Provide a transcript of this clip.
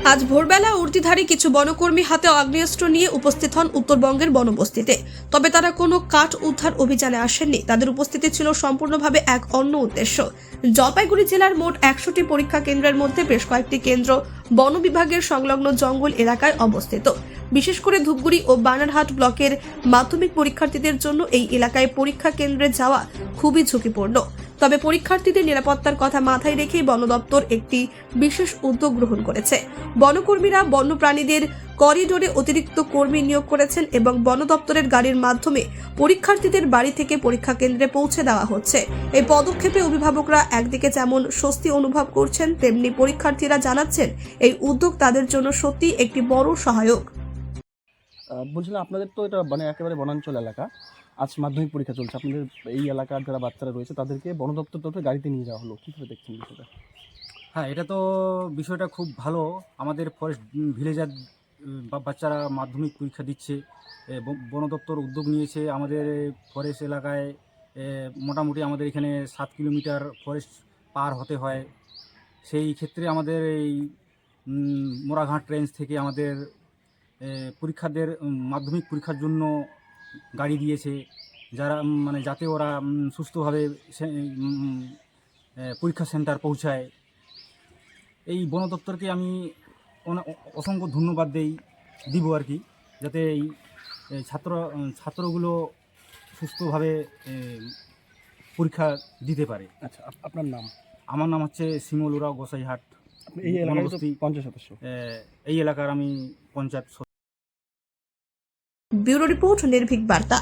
আজ ভোরবেলা ঊর্ধ্বধারী কিছু বনকর্মী হাতে আগ্নেয়াস্ত্র নিয়ে উপস্থিত হন উত্তরবঙ্গের বনবস্তিতে। তবে তারা কোনো কাঠ উদ্ধার অভিযানে আসেননি। তাদের উপস্থিতি ছিল সম্পূর্ণভাবে এক অন্য উদ্দেশ্য। জলপাইগুড়ি জেলার মোট 100টি পরীক্ষা কেন্দ্রের মধ্যে বেশ কয়েকটি কেন্দ্র বন বিভাগের সংলগ্ন জঙ্গল এলাকায় অবস্থিত। বিশেষ করে ধূপগুড়ি ও বানারহাট ব্লকের মাধ্যমিক পরীক্ষার্থীদের জন্য এই এলাকায় পরীক্ষা কেন্দ্রে যাওয়া খুবই ঝুঁকিপূর্ণ। তবে পরীক্ষার্থীদের নিরাপত্তার কথা মাথায় রেখেই বন দপ্তর একটি বিশেষ উদ্যোগ গ্রহণ করেছে। বনকর্মীরা বন্যপ্রাণীদের করিডোরে অতিরিক্ত কর্মী নিয়োগ করেছেন এবং বন দপ্তরের গাড়ির মাধ্যমে পরীক্ষার্থীদের বাড়ি থেকে পরীক্ষা কেন্দ্রে পৌঁছে দেওয়া হচ্ছে। এই পদক্ষেপে অভিভাবকরা একদিকে যেমন স্বস্তি অনুভব করছেন, তেমনি পরীক্ষার্থীরা জানাচ্ছেন এই উদ্যোগ তাদের জন্য সত্যি একটি বড় সহায়ক। বলছিলাম, আপনাদের তো এটা মানে একেবারে বনাঞ্চল এলাকা। আজ মাধ্যমিক পরীক্ষা চলছে, আপনাদের এই এলাকার যারা বাচ্চারা রয়েছে তাদেরকে বন দপ্তর তরফে গাড়িতে নিয়ে যাওয়া হলো, কীভাবে দেখছেন বিষয়টা? হ্যাঁ, এটা তো বিষয়টা খুব ভালো। আমাদের ফরেস্ট ভিলেজার বাচ্চারা মাধ্যমিক পরীক্ষা দিচ্ছে। বন দপ্তর উদ্যোগ নিয়েছে। আমাদের ফরেস্ট এলাকায় মোটামুটি আমাদের এখানে 7 কিলোমিটার ফরেস্ট পার হতে হয়। সেই ক্ষেত্রে আমাদের এই মোরাঘাট রেঞ্জ থেকে আমাদের পরীক্ষাদের মাধ্যমিক পরীক্ষার জন্য গাড়ি দিয়েছে, যারা মানে যাতে ওরা সুস্থভাবে পরীক্ষা সেন্টার পৌঁছায়। এই বন দপ্তরকে আমি অসংখ্য ধন্যবাদ দিব আর কি, যাতে এই ছাত্রগুলো সুস্থভাবে পরীক্ষা দিতে পারে। আচ্ছা, আপনার নাম? আমার নাম হচ্ছে শিমুল উরাও গোসাইহাট। আপনি এই এলাকার পঞ্চায়েত সদস্য? এই এলাকার আমি পঞ্চায়েত। ব্যুরো রিপোর্ট, নির্ভীক বার্তা।